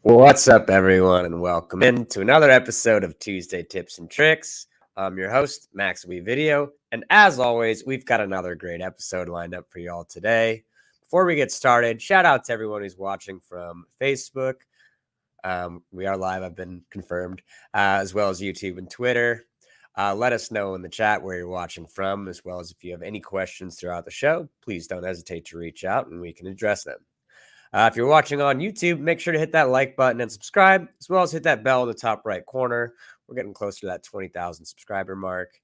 What's up, everyone, and welcome in to another episode of Tuesday Tips and Tricks. I'm your host, Max WeVideo, and as always, we've got another great episode lined up for you all today. Before we get started, shout out to everyone who's watching from Facebook. We are live, I've been confirmed, as well as YouTube and Twitter. Let us know in the chat where you're watching from, as well as if you have any questions throughout the show, please don't hesitate to reach out and we can address them. If you're watching on YouTube, make sure to hit that like button and subscribe, as well as hit that bell in the top right corner. We're getting closer to that 20,000 subscriber mark.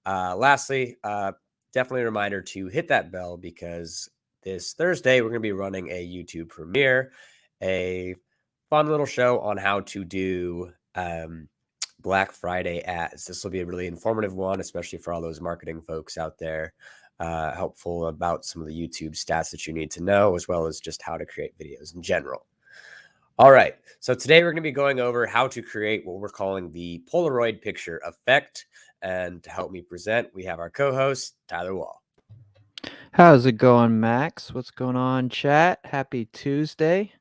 Lastly, definitely a reminder to hit that bell because this Thursday, we're going to be running a YouTube premiere, a fun little show on how to do Black Friday ads. This will be a really informative one, especially for all those marketing folks out there. Helpful about some of the YouTube stats that you need to know, as well as just how to create videos in general. All right, so today we're going to be going over how to create what we're calling the Polaroid picture effect. And to help me present, we have our co-host, Tyler Wall. How's it going, Max? What's going on, chat? Happy Tuesday.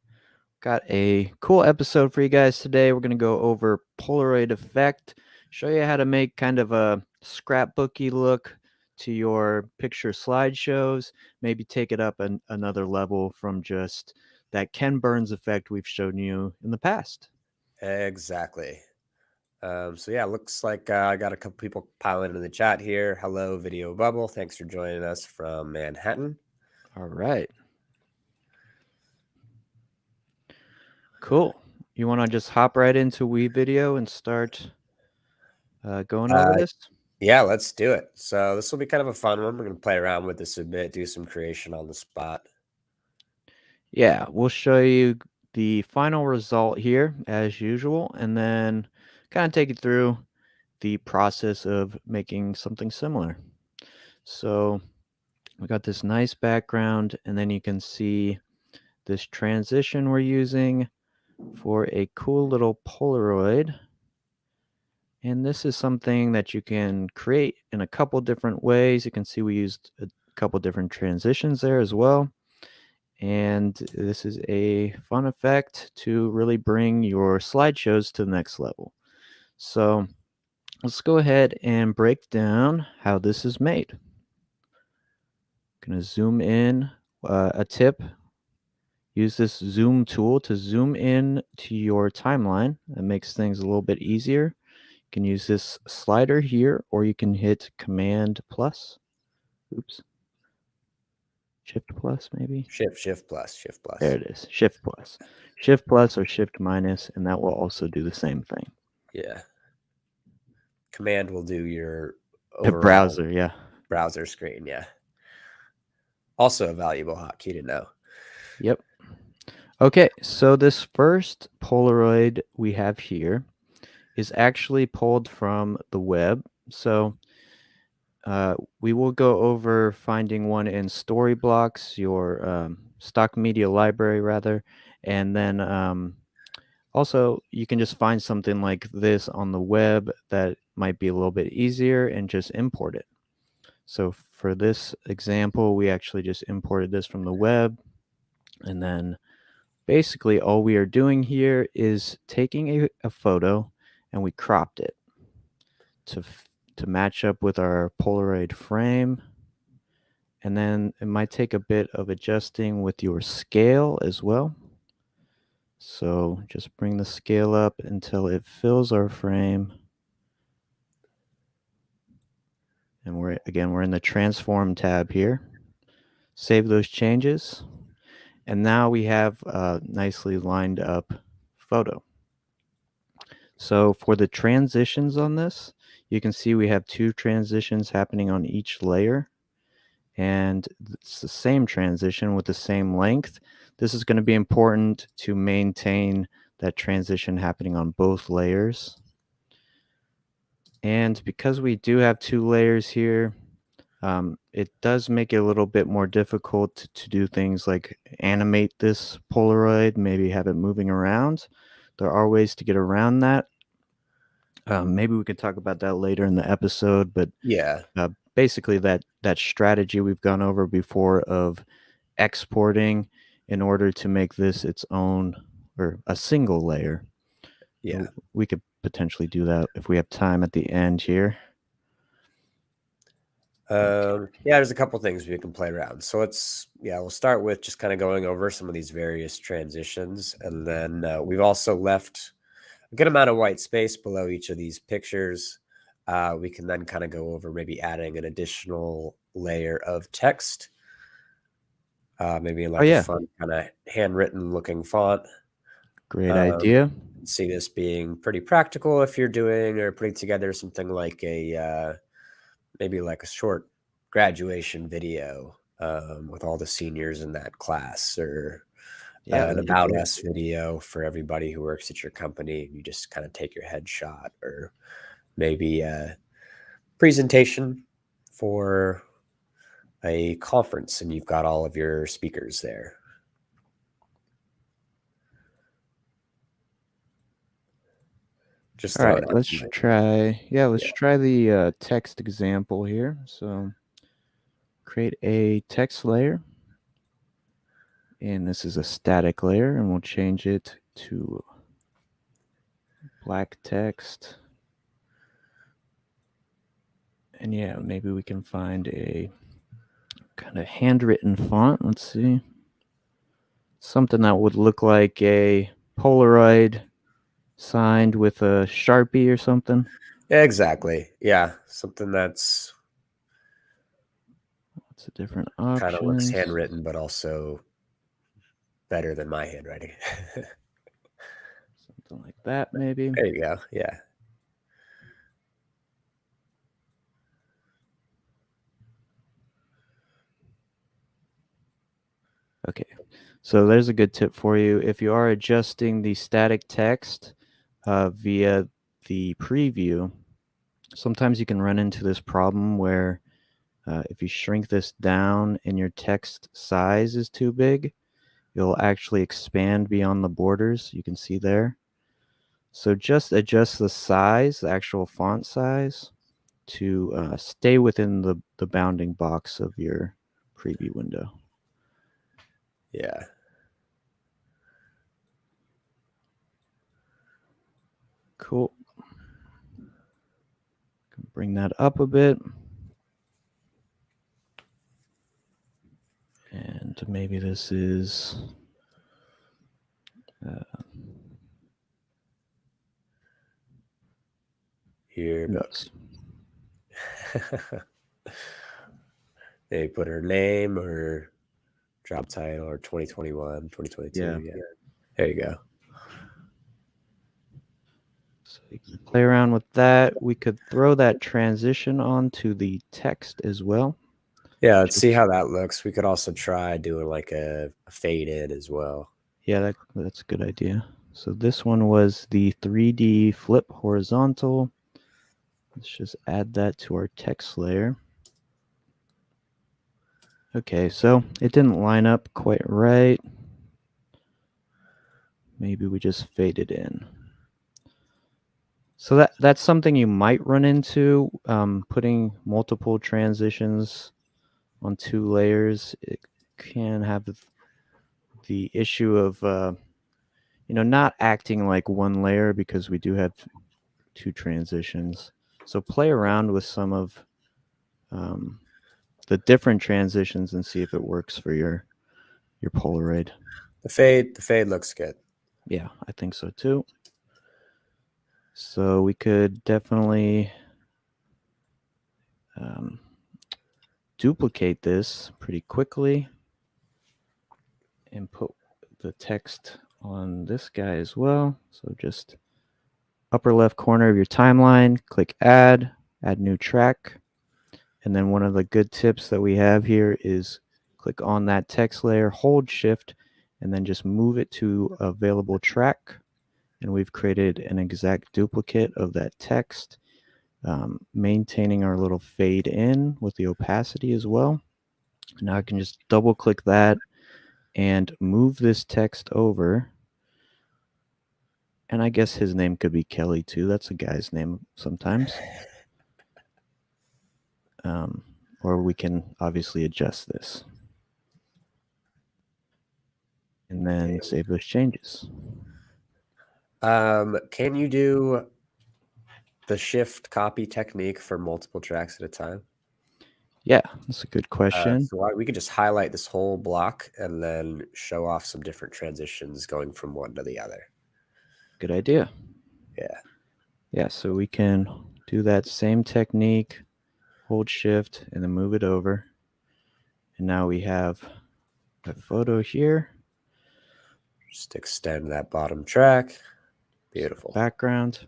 Got a cool episode for you guys today. We're going to go over Polaroid effect, show you how to make kind of a scrapbooky look to your picture slideshows, maybe take it up another level from just that Ken Burns effect we've shown you in the past. Exactly. So yeah, looks like I got a couple people piling into the chat here. Hello, Video Bubble. Thanks for joining us from Manhattan. All right. Cool. You want to just hop right into WeVideo and start going over this? Yeah, let's do it. So this will be kind of a fun one. We're going to play around with this a bit, do some creation on the spot. Yeah, we'll show you the final result here as usual, and then kind of take you through the process of making something similar. So we got this nice background, and then you can see this transition we're using for a cool little Polaroid. And this is something that you can create in a couple different ways. You can see we used a couple different transitions there as well. And this is a fun effect to really bring your slideshows to the next level. So let's go ahead and break down how this is made. Going to zoom in. A tip, use this zoom tool to zoom in to your timeline. That makes things a little bit easier. You can use this slider here, or you can hit Command plus. Oops. Shift plus, maybe? Shift plus, Shift plus. There it is. Shift plus. Shift plus or Shift minus, and that will also do the same thing. Yeah. Command will do your The overall browser, yeah. browser screen. Yeah. Also a valuable hotkey to know. Yep. Okay, so this first Polaroid we have here is actually pulled from the web. So we will go over finding one in Storyblocks, your stock media library, rather, and then also you can just find something like this on the web that might be a little bit easier and just import it. So for this example, we actually just imported this from the web, and then basically all we are doing here is taking a photo and we cropped it to match up with our Polaroid frame. And then it might take a bit of adjusting with your scale as well. So just bring the scale up until it fills our frame. And we're in the transform tab here. Save those changes. And now we have a nicely lined up photo. So for the transitions on this, you can see we have 2 transitions happening on each layer. And it's the same transition with the same length. This is going to be important to maintain that transition happening on both layers. And because we do have 2 layers here, it does make it a little bit more difficult to do things like animate this Polaroid, maybe have it moving around. There are ways to get around that. Maybe we could talk about that later in the episode, but Yeah. basically that strategy we've gone over before of exporting in order to make this its own or a single layer. Yeah. We could potentially do that if we have time at the end here. Yeah, there's a couple things we can play around. So we'll start with just kind of going over some of these various transitions. And then we've also left a good amount of white space below each of these pictures. We can then kind of go over maybe adding an additional layer of text, maybe in like a fun kind of handwritten looking font. Great idea. See this being pretty practical if you're doing or putting together something like maybe like a short graduation video with all the seniors in that class, or an about us video for everybody who works at your company. You just kind of take your headshot, or maybe a presentation for a conference and you've got all of your speakers there. Just all throw right, it out. let's try. Yeah, let's try the text example here. So create a text layer, and this is a static layer, and we'll change it to black text. And yeah, maybe we can find a kind of handwritten font. Let's see. Something that would look like a Polaroid signed with a Sharpie or something. Yeah, exactly. Yeah, something that's a different options. Kind of looks handwritten, but also better than my handwriting. Something like that, maybe. There you go. Yeah. Okay, so there's a good tip for you. If you are adjusting the static text via the preview, sometimes you can run into this problem where if you shrink this down and your text size is too big, it'll actually expand beyond the borders. You can see there. So just adjust the size, the actual font size, to stay within the bounding box of your preview window. Yeah. Cool. Bring that up a bit. maybe this is Year. Yes. They put her name or job title or 2021, 2022. Yeah. There you go. So you can play around with that. We could throw that transition onto the text as well. Yeah, let's see how that looks. We could also try doing like a fade in as well. Yeah, that's a good idea. So this one was the 3D flip horizontal. Let's just add that to our text layer. Okay, so it didn't line up quite right. Maybe we just fade it in. So that's something you might run into, putting multiple transitions on 2 layers. It can have the issue of, not acting like one layer because we do have 2 transitions. So play around with some of the different transitions and see if it works for your Polaroid. The fade looks good. Yeah, I think so too. So we could definitely duplicate this pretty quickly and put the text on this guy as well. So just upper left corner of your timeline, click add new track. And then one of the good tips that we have here is click on that text layer, hold shift, and then just move it to available track. And we've created an exact duplicate of that text, maintaining our little fade in with the opacity as well. Now I can just double click that and move this text over. And I guess his name could be Kelly too. That's a guy's name sometimes. Or we can obviously adjust this. And then save those changes. Can you do the shift copy technique for multiple tracks at a time? Yeah, that's a good question. So we could just highlight this whole block and then show off some different transitions going from one to the other. Good idea. Yeah. Yeah, so we can do that same technique, hold shift, and then move it over. And now we have a photo here. Just extend that bottom track. Beautiful. Background.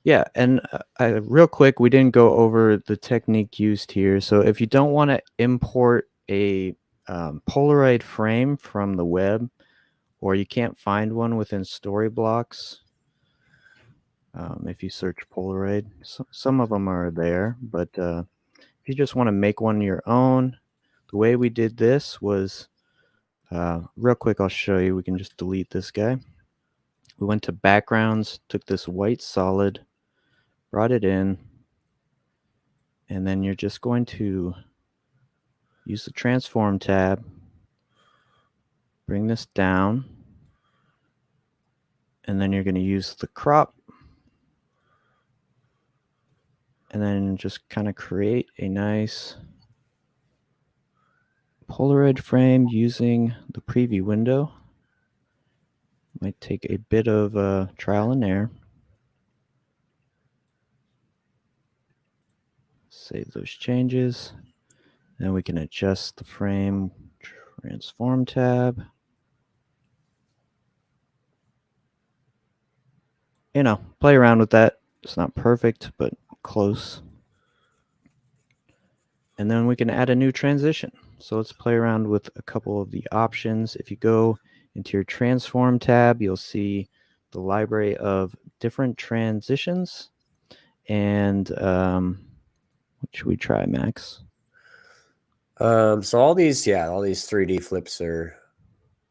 Yeah, and real quick, we didn't go over the technique used here. So if you don't want to import a Polaroid frame from the web, or you can't find one within Storyblocks, if you search Polaroid, some of them are there, but if you just want to make one your own, the way we did this was, real quick, I'll show you. We can just delete this guy. We went to backgrounds, took this white solid, brought it in, and then you're just going to use the transform tab, bring this down, and then you're going to use the crop, and then just kind of create a nice Polaroid frame using the preview window. Might take a bit of trial and error. Save those changes. Then we can adjust the frame, transform tab. Play around with that. It's not perfect, but close. And then we can add a new transition. So let's play around with a couple of the options. If you go into your transform tab, you'll see the library of different transitions. And what should we try, Max? So all these 3D flips are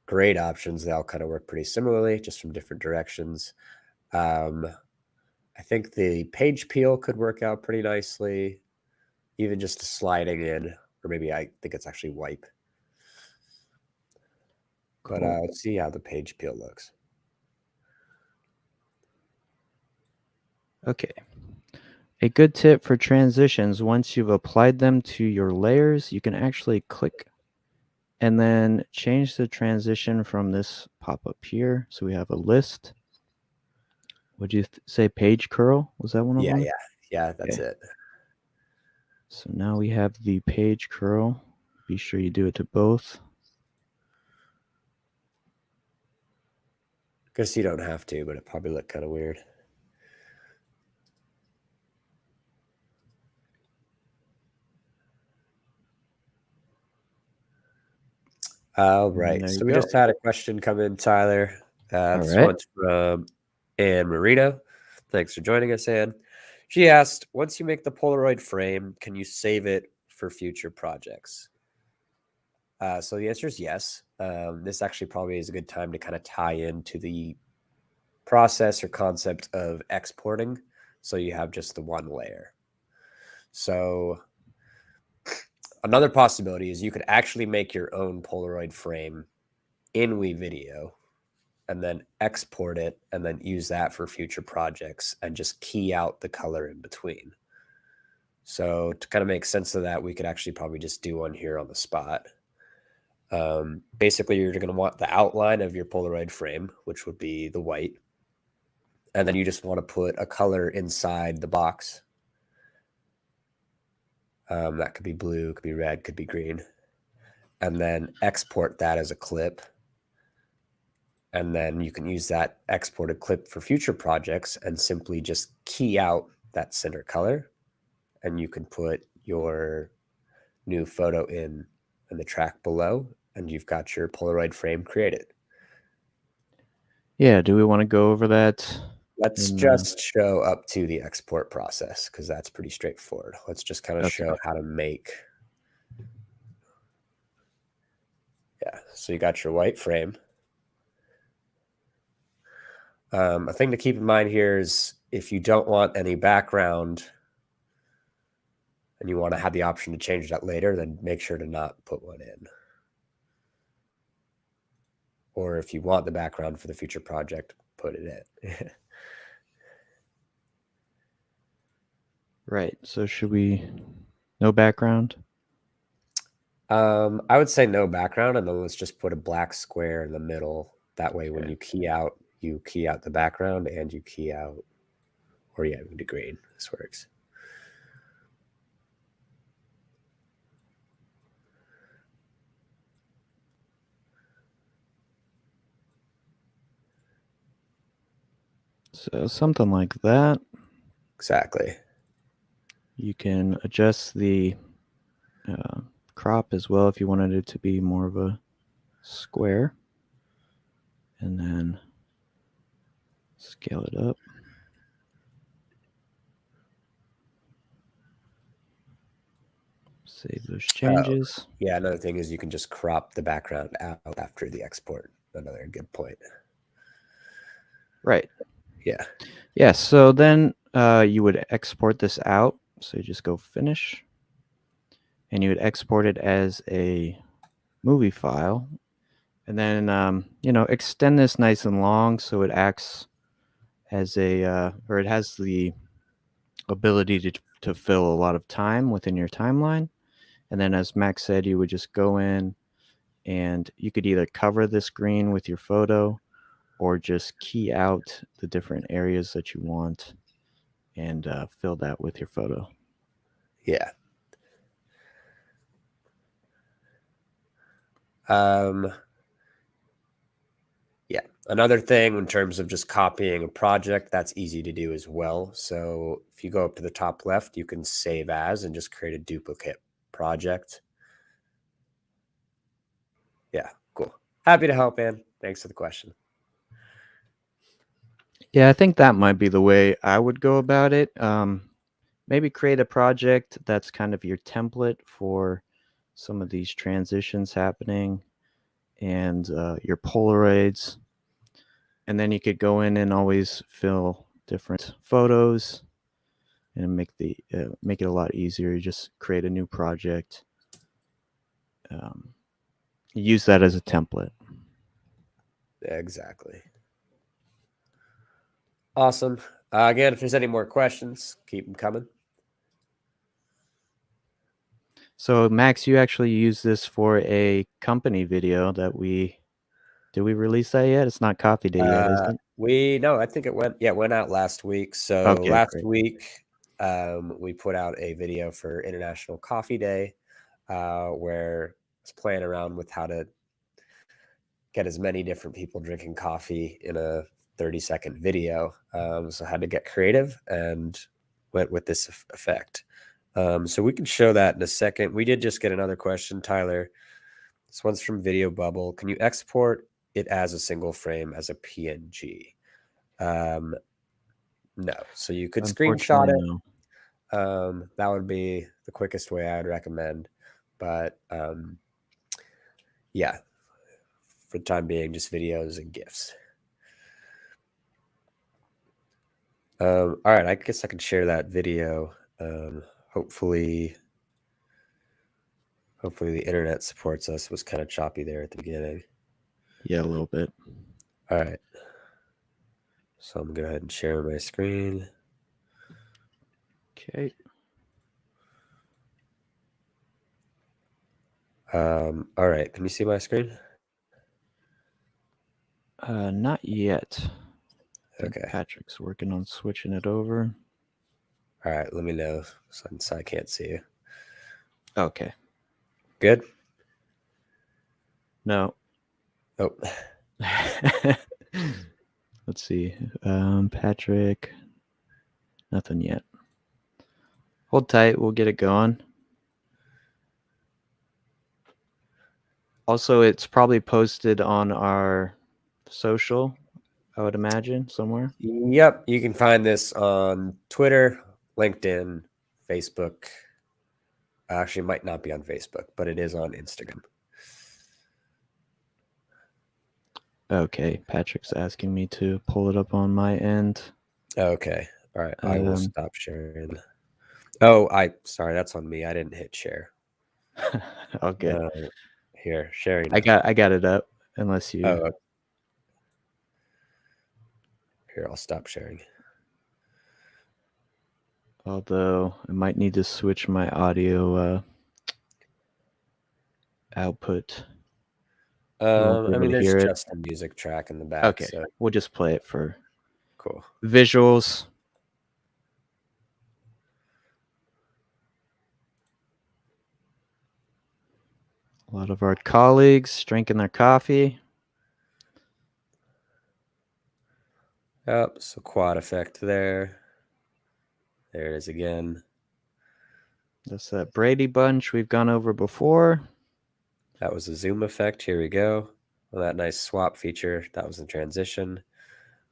great options. They all kind of work pretty similarly, just from different directions. I think the page peel could work out pretty nicely, even just sliding in, or maybe I think it's actually wipe. But Cool. let's see how the page peel looks. Okay. A good tip for transitions, once you've applied them to your layers, you can actually click And then change the transition from this pop-up here. So we have a list. Would you say page curl? Was that one of them? Yeah, that's Okay. it. So now we have the page curl. Be sure you do it to both. Guess you don't have to, but it probably looked kind of weird. All right. There So you we go. just had a question come in, Tyler. All This right. one's from Anne Marino. Thanks for joining us, Anne. She asked, once you make the Polaroid frame, can you save it for future projects? So the answer is yes. This actually probably is a good time to kind of tie into the process or concept of exporting. So you have just the one layer. So another possibility is you could actually make your own Polaroid frame in WeVideo and then export it and then use that for future projects and just key out the color in between. So to kind of make sense of that, we could actually probably just do one here on the spot. Basically, you're going to want the outline of your Polaroid frame, which would be the white. And then you just want to put a color inside the box. That could be blue, could be red, could be green. And then export that as a clip. And then you can use that exported clip for future projects and simply just key out that center color. And you can put your new photo in the track below, and you've got your Polaroid frame created. Yeah, do we want to go over that? Let's just show up to the export process because that's pretty straightforward. Let's just kind of show how to make. Yeah, so you got your white frame. A thing to keep in mind here is if you don't want any background and you want to have the option to change that later, then make sure to not put one in. Or if you want the background for the future project, put it in. Right. So should we no background? I would say no background, and then let's just put a black square in the middle. That way, when you key out the background and you key out, or yeah, we do green. This works. So something like that. Exactly. You can adjust the crop as well if you wanted it to be more of a square. And then scale it up. Save those changes. Yeah, another thing is you can just crop the background out after the export. Another good point. Right. Yeah. Yeah, so then you would export this out. So you just go finish. And you would export it as a movie file. And then, extend this nice and long so it acts as or it has the ability to fill a lot of time within your timeline. And then, as Max said, you would just go in and you could either cover the screen with your photo or just key out the different areas that you want and fill that with your photo. Yeah. Yeah. Another thing in terms of just copying a project, that's easy to do as well. So if you go up to the top left, you can save as and just create a duplicate project. Yeah, cool. Happy to help, Ann. Thanks for the question. Yeah, I think that might be the way I would go about it. Maybe create a project that's kind of your template for some of these transitions happening and your Polaroids. And then you could go in and always fill different photos and make it a lot easier. You just create a new project. Use that as a template. Exactly. Awesome. Again, if there's any more questions, keep them coming. So Max, you actually used this for a company video that did we release that yet? It's not coffee day yet, is it? No, I think it went out last week. So Okay, last great. week, we put out a video for International Coffee Day, where I was playing around with how to get as many different people drinking coffee in a 30-second video. So I had to get creative and went with this effect. So we can show that in a second. We did just get another question, Tyler. This one's from Video Bubble. Can you export it as a single frame as a PNG? No. So you could screenshot Unfortunately, it. no. That would be the quickest way I would recommend. But yeah, for the time being, just videos and GIFs. All right, I guess I can share that video. Hopefully the internet supports us. It was kind of choppy there at the beginning. Yeah, a little bit. All right. So I'm gonna go ahead and share my screen. Okay. All right. Can you see my screen? Not yet. I think Okay. Patrick's working on switching it over. All right. Let me know since I can't see you. Okay. Good? No. Oh. Let's see. Patrick. Nothing yet. Hold tight. We'll get it going. Also, it's probably posted on our social, I would imagine, somewhere. Yep. You can find this on Twitter, LinkedIn, Facebook. Actually, it might not be on Facebook, but it is on Instagram. Okay. Patrick's asking me to pull it up on my end. Okay. All right. I will stop sharing. Oh, sorry, that's on me. I didn't hit share. Okay. Here, sharing. I got it up. Unless you. Oh, here, I'll stop sharing. Although I might need to switch my audio output. I mean, there's just a music track in the back. Okay, so we'll just play it for cool. Visuals. A lot of our colleagues drinking their coffee. Yep, so quad effect there. There it is again. That's that Brady bunch we've gone over before. That was a zoom effect. Here we go. Well, that nice swap feature. That was the transition.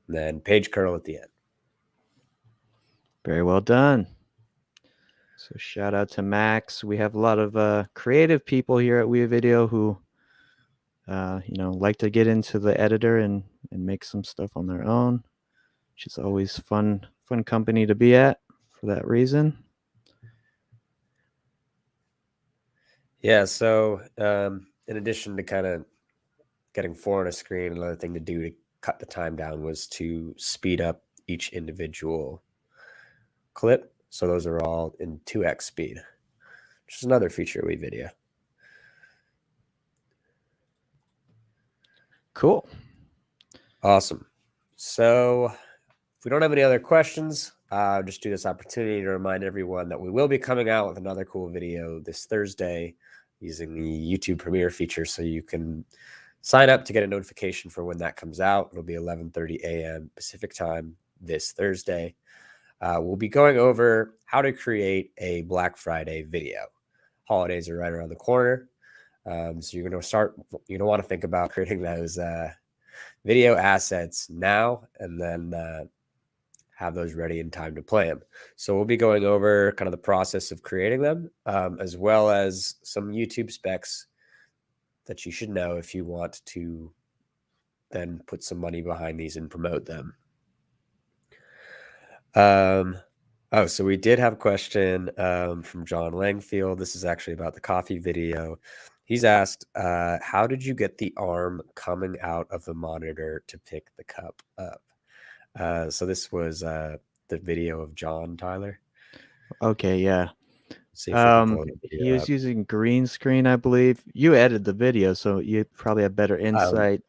And then page curl at the end. Very well done. So shout out to Max. We have a lot of creative people here at WeVideo who, like to get into the editor and make some stuff on their own, which is always fun company to be at for that reason. Yeah, so in addition to kind of getting four on a screen, another thing to do to cut the time down was to speed up each individual clip. So those are all in 2x speed, which is another feature of WeVideo. Cool. Awesome. So if we don't have any other questions, just do this opportunity to remind everyone that we will be coming out with another cool video this Thursday using the YouTube Premiere feature. So you can sign up to get a notification for when that comes out. It'll be 11:30 a.m. Pacific time this Thursday. We'll be going over how to create a Black Friday video. Holidays are right around the corner. So you're going to want to think about creating those video assets now and then have those ready in time to play them. So we'll be going over kind of the process of creating them, as well as some YouTube specs that you should know if you want to then put some money behind these and promote them. So we did have a question from John Langfield. This is actually about the coffee video. He's asked, how did you get the arm coming out of the monitor to pick the cup up? So this was the video of John, Tyler. Okay, yeah. See if we can pull the He video was up. using green screen, I believe. You edited the video, so you probably have better insight.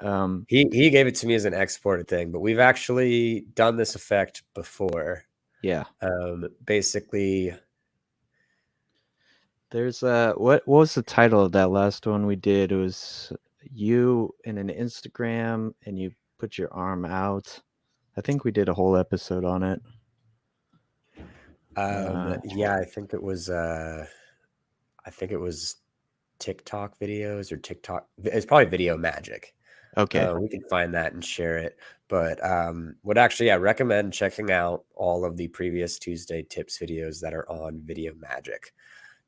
He gave it to me as an exported thing, but we've actually done this effect before. Yeah. Basically, There's what was the title of that last one we did? It was you in an Instagram and you put your arm out. I think we did a whole episode on it. yeah, I think it was TikTok videos or TikTok. It's probably Video Magic. Okay. We can find that and share it. But would actually, I recommend checking out all of the previous Tuesday Tips videos that are on Video Magic.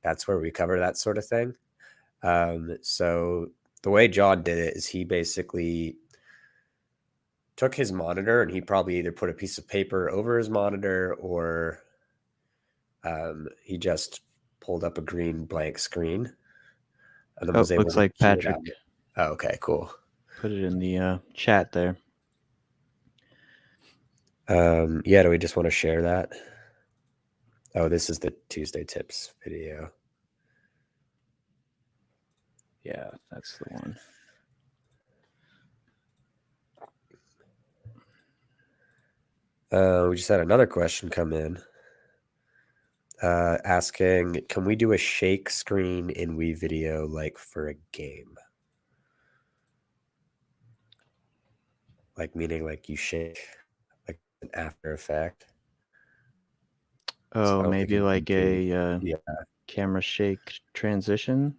That's where we cover that sort of thing. So the way John did it is he basically took his monitor and he probably either put a piece of paper over his monitor or he just pulled up a green blank screen and then was able looks to like key it Patrick. out. Oh, okay, cool. Put it in the chat there. Yeah, do we just want to share that? Oh, this is the Tuesday Tips video. Yeah, that's the one. We just had another question come in asking, can we do a shake screen in WeVideo like for a game? Like meaning like you shake like an After Effect. Oh, maybe like a yeah. camera shake transition.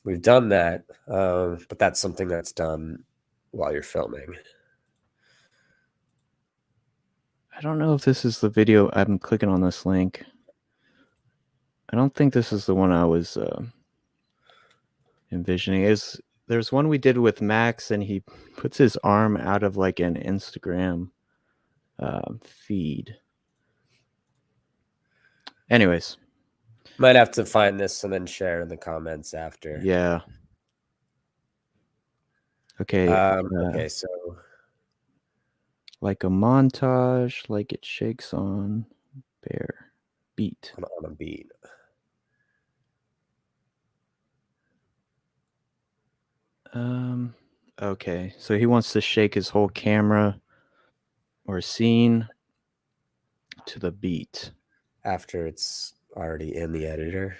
We've done that, but that's something that's done while you're filming. I don't know if this is the video. I'm clicking on this link. I don't think this is the one I was envisioning. There's one we did with Max, and he puts his arm out of like an Instagram feed. Anyways, might have to find this and then share in the comments after. Yeah. Okay. Okay, so like a montage, like it shakes on bear beat. on a beat. Okay, so he wants to shake his whole camera or scene to the beat after it's already in the editor.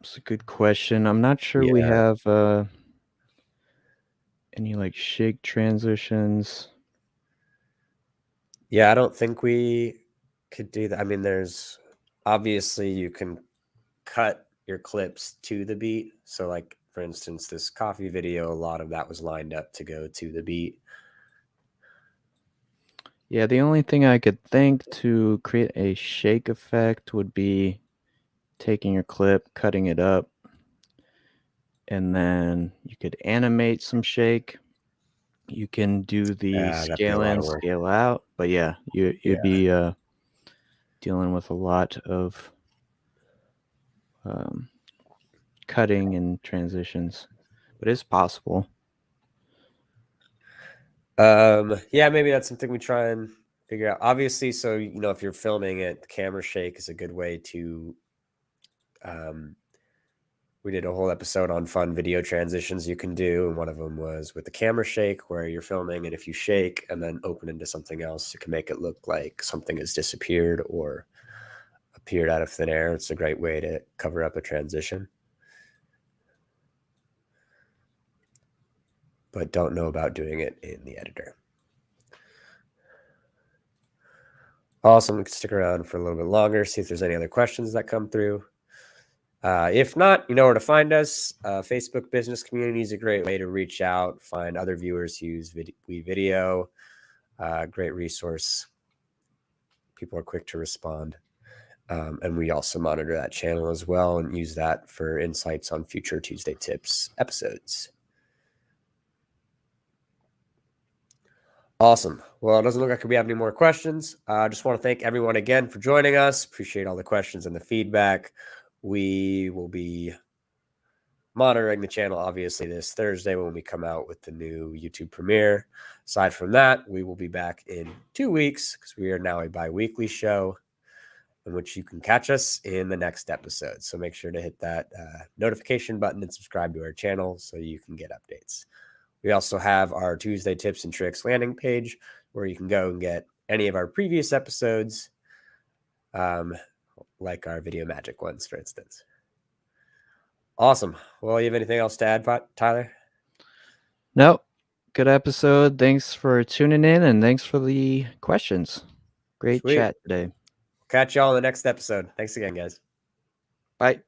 It's a good question. I'm not sure we have any like shake transitions. Yeah, I don't think we could do that. I mean, there's obviously you can cut your clips to the beat. So like for instance, this coffee video, a lot of that was lined up to go to the beat. Yeah, the only thing I could think to create a shake effect would be taking your clip, cutting it up, and then you could animate some shake. You can do the scale in, scale out, but yeah, you'd be dealing with a lot of cutting and transitions, but it's possible. Yeah, maybe that's something we try and figure out. Obviously, so you know, if you're filming it, the camera shake is a good way to. We did a whole episode on fun video transitions you can do, and one of them was with the camera shake, where you're filming, and if you shake and then open into something else, it can make it look like something has disappeared or appeared out of thin air. It's a great way to cover up a transition. But don't know about doing it in the editor. Awesome. We can stick around for a little bit longer, see if there's any other questions that come through. If not, you know where to find us. Facebook business community is a great way to reach out, find other viewers who use WeVideo. Great resource. People are quick to respond. And we also monitor that channel as well and use that for insights on future Tuesday Tips episodes. Awesome. Well, it doesn't look like we have any more questions. I just want to thank everyone again for joining us. Appreciate all the questions and the feedback. We will be monitoring the channel, obviously, this Thursday when we come out with the new YouTube premiere. Aside from that, we will be back in 2 weeks because we are now a bi-weekly show. in which you can catch us in the next episode. So make sure to hit that notification button and subscribe to our channel so you can get updates. We also have our Tuesday Tips and Tricks landing page where you can go and get any of our previous episodes, like our video magic ones, for instance. Awesome. Well, you have anything else to add, Tyler? Nope. Good episode. Thanks for tuning in and thanks for the questions. Great Sweet. chat today. Catch y'all in the next episode. Thanks again, guys. Bye.